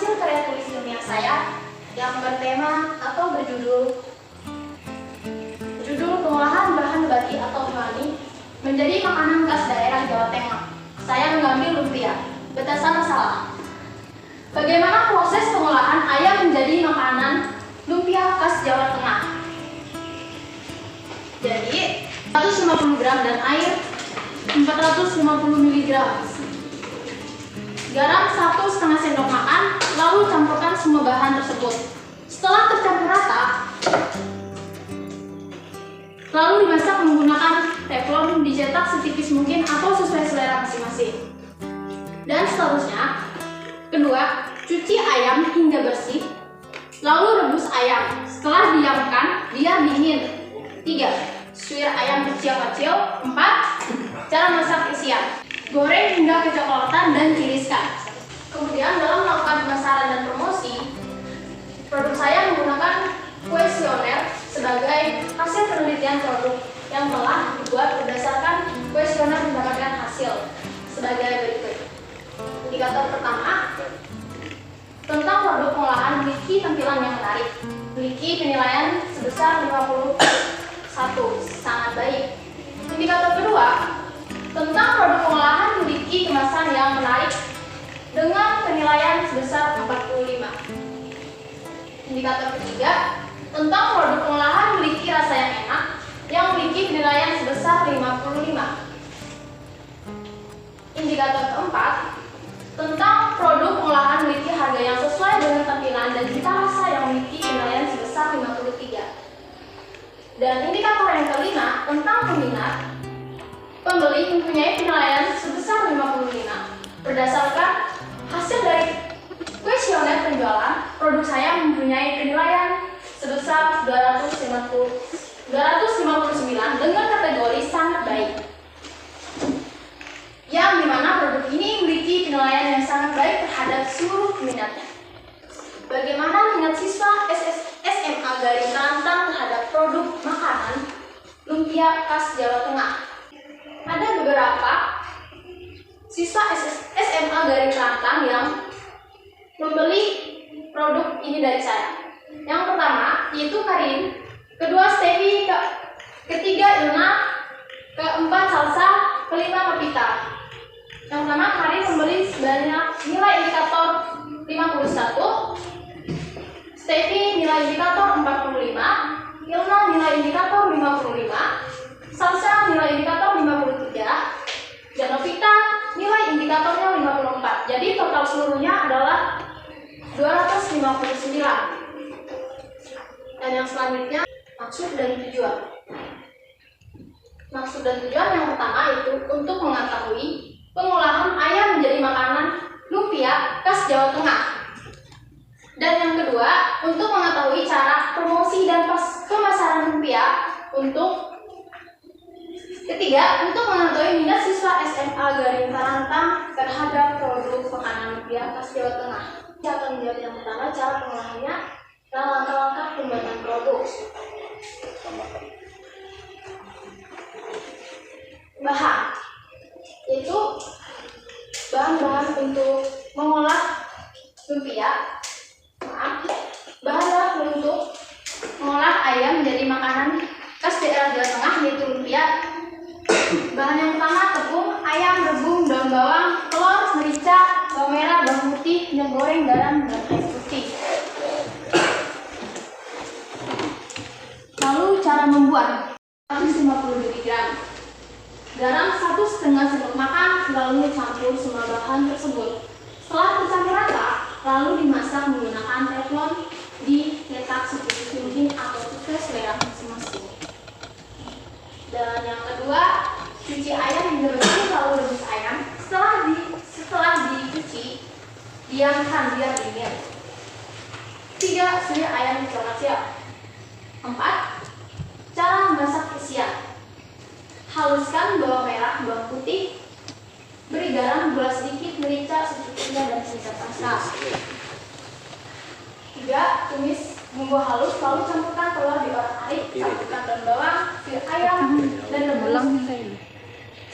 hasil karya tulis ilmiah saya yang bertema atau berjudul pengolahan bahan nabati atau hewani menjadi makanan khas daerah Jawa Tengah. Saya mengambil lumpia. Batasan masalah. Bagaimana proses pengolahan ayam menjadi makanan lumpia khas Jawa Tengah? Jadi, 150 gram dan air 450 mg. Garam 1,5 sendok makan, lalu campurkan semua bahan tersebut. Setelah tercampur rata, lalu dimasak menggunakan teflon, dicetak setipis mungkin atau sesuai selera masing-masing. Dan seterusnya, kedua, cuci ayam hingga bersih, lalu rebus ayam. Setelah diamkan, biar dingin. 3. Suir ayam kecil-kecil. 4. Cara masak isian. Goreng hingga kecoklatan dan tiriskan. Kemudian dalam melakukan pemasaran dan promosi, produk saya menggunakan kuesioner sebagai hasil penelitian produk yang telah dibuat berdasarkan kuesioner mendapatkan hasil sebagai berikut. Indikator pertama, tentang produk pengolahan memiliki tampilan yang menarik, memiliki penilaian sebesar 51, sangat baik. Indikator kedua, tentang produk pengolahan memiliki kemasan yang menarik dengan penilaian sebesar 45. Indikator ketiga, tentang produk pengolahan memiliki rasa yang enak yang memiliki penilaian sebesar 55. Indikator keempat, tentang produk pengolahan memiliki harga yang sesuai dengan tampilan dan cita rasa yang memiliki penilaian sebesar 53. Dan indikator yang kelima, tentang peminat, pembeli mempunyai penilaian sebesar 55. Berdasarkan hasil dari kuesioner penjualan, produk saya mempunyai penilaian sebesar 259 dengan kategori sangat baik. Yang dimana produk ini memiliki penilaian yang sangat baik terhadap seluruh peminatnya. Bagaimana minat siswa SMA Garing Kelantang terhadap produk makanan lumpia khas Jawa Tengah? Ada beberapa siswa SMA Garing Kelantang yang membeli produk ini dari saya. Yang pertama yaitu Karin, kedua Stevi, ketiga Ilna, keempat Salsa, kelima Pepita. Yang pertama Karin membeli sebanyak nilai indikator 51, Stevi nilai indikator 45, Ilna nilai indikator 55, Salsa nilai indikator 53, dan Novita nilai indikatornya 54. Jadi total seluruhnya adalah 259. Dan yang selanjutnya, maksud dan tujuan. Maksud dan tujuan yang pertama itu untuk mengetahui pengolahan ayam menjadi makanan lumpia khas Jawa Tengah. Dan yang kedua, untuk mengetahui cara promosi dan pemasaran lumpia. Ketiga, untuk mengetahui minat siswa SMA Garing Kelantang terhadap produk makanan lumpia khas Jawa Tengah. Saya akan menjawab yang pertama, cara pengolahannya dan langkah-langkah pembuatan produk. Bahan, yaitu bahan-bahan untuk mengolah lumpia. Bahan untuk mengolah ayam menjadi makanan khas daerah Jawa Tengah yaitu lumpia. Bahan yang pertama tepung, ayam, rebung, daun bawang, telur, merica, bawang merah, bawang putih, minyak goreng, garam, dan air putih. Lalu cara membuat 150 mg. Garam 1,5 sendok makan, lalu campur semua bahan tersebut. Setelah tercampur rata, lalu dimasak menggunakan teflon, dicetak setipis mungkin atau sesuai selera masing-masing. Dan yang kedua, cuci ayam hingga bersih, lalu rebus ayam. Setelah dicuci, diamkan biar dingin. 3. Suir ayam kecil-kecil. 4. Cara memasak isian. Haluskan bawang merah, bawang putih, beri garam, gula sedikit, merica secukupnya, dan penyedap rasa. 3. Tumis bumbu halus, lalu campurkan telur diorak-arik, campurkan daun bawang, suir ayam, dan rebus.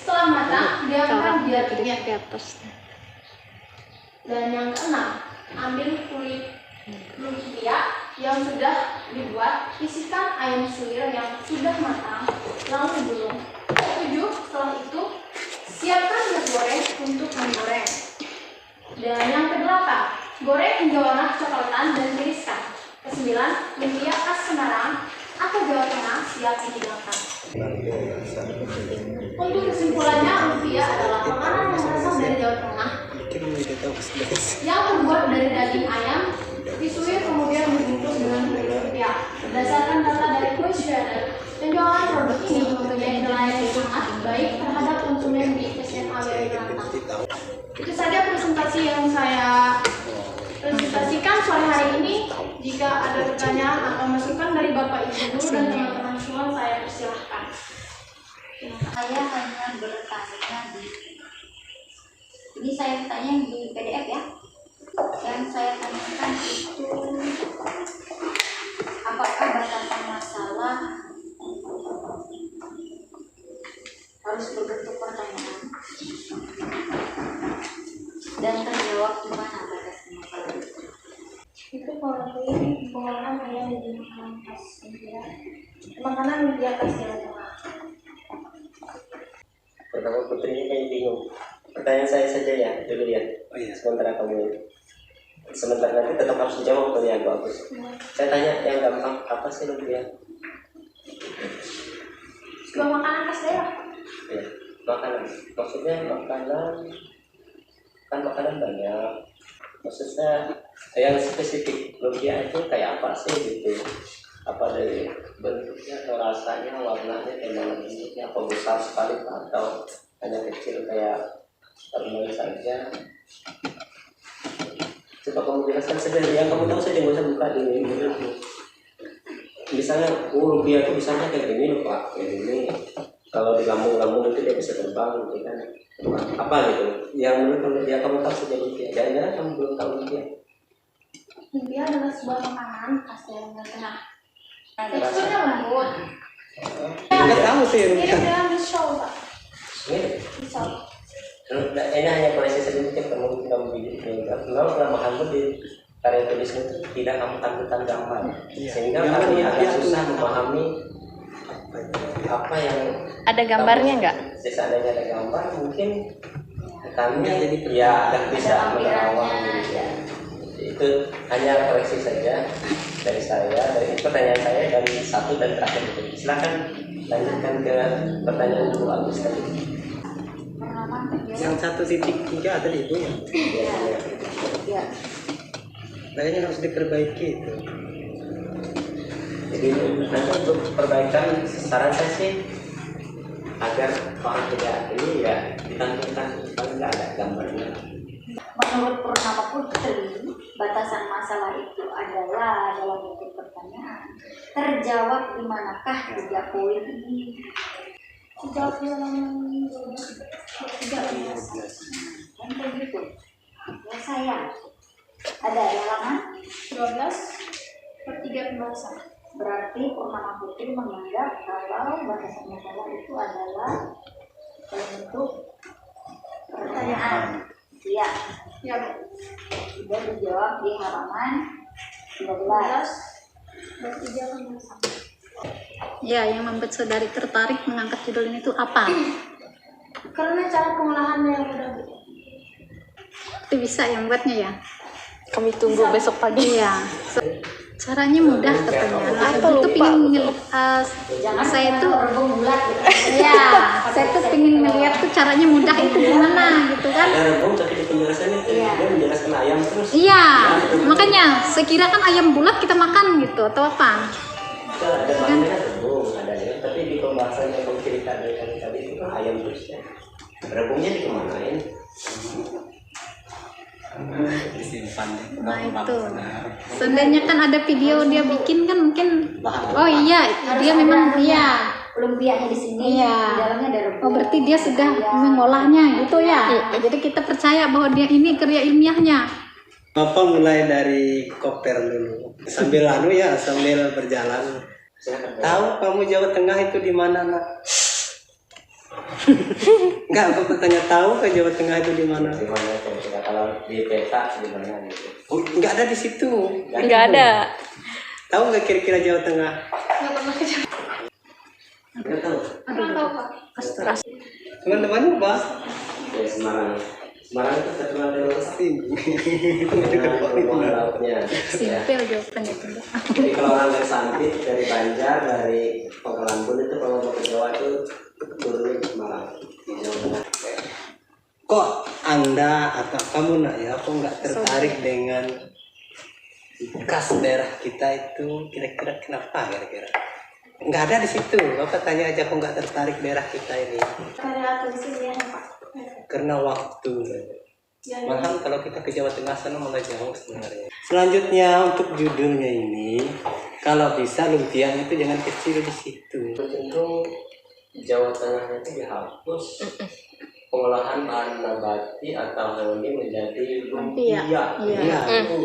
Setelah matang, diamkan biar dingin. Dan yang keenam, ambil kulit lumpia yang sudah dibuat, isikan ayam suwir yang sudah matang, lalu digulung. 7. Setelah itu, siapkan minyak goreng untuk menggoreng. Dan yang ke-8, goreng hingga warna kecoklatan dan tiriskan. Ke-9, lumpia khas Semarang atau Jawa Tengah siap dihidangkan. Untuk kesimpulannya, lumpia adalah makanan yang berasal dari Jawa Tengah yang terbuat dari daging ayam disuir kemudian dibungkus dengan kulit lumpia. Berdasarkan data dari Questionnaire, penjualan produk ini mempunyai nilai yang sangat baik terhadap konsumen di SMA Wirangranta. Itu saja presentasi yang saya presentasikan sore hari ini. Jika ada pertanyaan atau masukan dari Bapak Ibu Guru dan teman-teman semua, saya persilahkan. Saya hanya bertanya ini saya tanya di PDF ya. Yang saya tanyakan itu apakah batasan masalah harus berbentuk pertanyaan dan terjawab di mana batasan masalah itu? Itu kalau ini pengolahan ayam jadi makanan khas India. Makanan India khas Jawa Tengah. Pertama putrinya kayak bingung. Pertanyaan saya saja ya dulu ya. Oh iya. Sementara kamu sebentar nanti tetap harus dijawab tuh yang bagus. Saya tanya yang gampang, apa sih lumpia? Sebuah makanan khas daerah. Ya, makanan. Maksudnya makanan kan makanan banyak. Maksudnya yang spesifik lumpia itu kayak apa sih gitu? Apa dari bentuknya atau rasanya, warnanya, kayak mana bentuknya? Apa besar sekali atau hanya kecil kayak termul saja? Coba kamu jelaskan sendiri, yang kamu tahu saja, nggak usah buka di ini. Misalnya, lumpia itu misalnya kayak gini loh Pak, kayak gini. Kalau di lambung-lambung itu dia bisa terbang, gitu kan? Apa gitu? Yang menurut dia kamu tahu saja lumpia. Jangan-jangan kamu belum tahu lumpia. Lumpia adalah sebuah makanan khas Jawa Tengah. Teksturnya lembut. Nggak tahu sih. Mirip dengan risol Pak. Ini, Risol. ini hanya koleksi sedikit, kamu tidak memiliki kalau kelemahan di karya tulismu itu tidak kamu tampilkan gambar, sehingga kami agak susah memahami apa yang Ada gambarnya nggak? seandainya ada gambar mungkin kami ya akan bisa menerawang gitu. Itu hanya koreksi saja dari saya, dari pertanyaan saya, dan satu dan terakhir itu. Silakan lanjutkan ke pertanyaan dulu Agus tadi. Yang 1.3 ada di ibu ya. Ya. Kayaknya harus diperbaiki itu. Jadi nanti untuk perbaikan saran saya sih agar orang tidak ini ya ditampilkan paling nggak ada gambarnya. Menurut Purnama Putri, batasan masalah itu adalah dalam bentuk pertanyaan. Terjawab di manakah 3 poin ini? Sejauh halaman 13. Kan begitu. Ya saya. Ada halaman 12/3 pembahasan. berarti Purnama Putri menganggap kalau batasan masalah itu adalah dalam bentuk pertanyaan. Iya. Ya, Bu. Sudah dijawab di halaman 12. 12/3 pembahasan. Ya, yang membuat saudari tertarik mengangkat judul ini itu apa? Karena cara pengolahannya yang mudah, Bu. Itu bisa yang buatnya ya? Kami tunggu besok pagi. Iya. Caranya mudah katanya. Saya tuh pingin saya tuh berbung bulat gitu. ya, saya tuh pingin melihat tuh caranya mudah itu gimana gitu kan? Ada rebung tapi di penjelasannya dia menjelaskan ayam terus. Iya, makanya saya kira kan ayam bulat kita makan gitu atau apa? Ada makanya rebung ada ya, tapi di pembahasan yang kamu cerita dari tadi itu kan ayam terus ya. Rebungnya dikemanain? Disimpan. Nah itu, sebenarnya kan ada video dia bikin kan mungkin. Oh iya, dia memang iya. Lumpianya di sini, Iya. di dalamnya ada rebung. Oh berarti dia sudah mengolahnya gitu ya? Jadi kita percaya bahwa dia ini karya ilmiahnya. Bapak mulai dari koper dulu. Sambil sambil berjalan. Silakan. Tahu kamu Jawa Tengah itu di mana, Nak? Enggak, aku tanya tahu ke Jawa Tengah itu di mana? Di mana kira-kira kalau di peta di mana gitu? Oh, enggak ada di situ. Nggak ada. Tahu nggak kira-kira Jawa Tengah? Nggak pernah ke Jawa. Nggak tahu. Kurang tahu Pak. Teman-teman bahas Ya Semarang. Semarang itu terkenal dengan sini. dengan lautnya. Ya. Simpel jawabannya itu. Jadi kalau orang dari Sampit, dari Banjar, dari Pangkalambun itu kalau mau ke Jawa itu turunnya ke Semarang di Jawa Tengah. Kok Anda atau kamu nak ya, kok nggak tertarik dengan khas daerah kita itu? Kira-kira kenapa kira-kira? Nggak ada di situ. Bapak tanya aja kok nggak tertarik daerah kita ini? Karena tulisnya Pak. Karena waktu. Ya, Malahan kalau kita ke Jawa Tengah sana malah jauh sebenarnya. Selanjutnya untuk judulnya ini, kalau bisa lumpianya itu jangan kecil di situ. Tentu Jawa Tengah itu dihapus pengolahan bahan nabati atau hewani menjadi lumpia. Iya. Iya,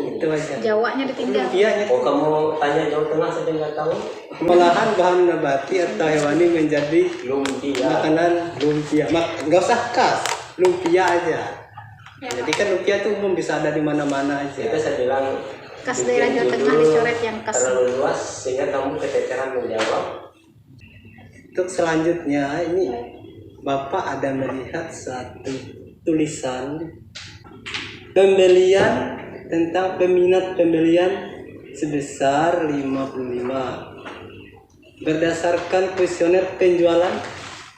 itu aja. Jawanya ditinggal. Lumpianya Oh kamu tanya Jawa Tengah saja nggak tahu? pengolahan bahan nabati atau hewani menjadi Lumpia. makanan lumpia. Nggak usah khas, lumpia aja. Jadi kan lumpia itu umum bisa ada di mana-mana Itu aja. saya bilang Khas daerah Jawa Tengah dicoret yang khas. terlalu luas sehingga kamu keteteran menjawab. Untuk selanjutnya ini Bapak ada melihat satu tulisan pembelian tentang peminat pembelian sebesar 55. Berdasarkan kuesioner penjualan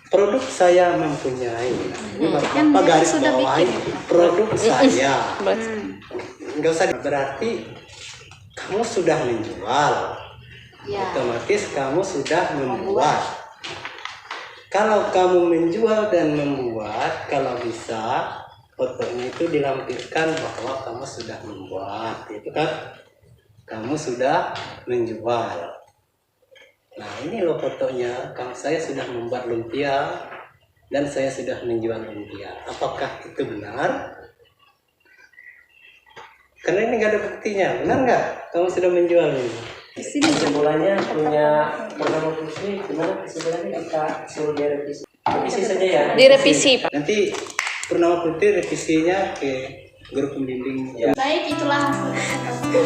produk saya mempunyai. Ini Kan Bapak dia garis sudah bawahi bikin. produk saya. Hmm. Enggak usah berarti kamu sudah menjual. Ya. Otomatis kamu sudah membuat. Kalau kamu menjual dan membuat, kalau bisa fotonya itu dilampirkan bahwa kamu sudah membuat, itu kan kamu sudah menjual. Nah ini loh fotonya, saya sudah membuat lumpia dan saya sudah menjual lumpia. Apakah itu benar? Karena ini nggak ada buktinya, benar nggak? Kamu sudah menjual ini. Kesimpulannya punya Purnama Putri gimana kesimpulannya kita suruh direvisi. Revisi saja ya. Direvisi. Nanti Purnama Putri revisinya ke guru pembimbing. Ya. baik itulah hasil.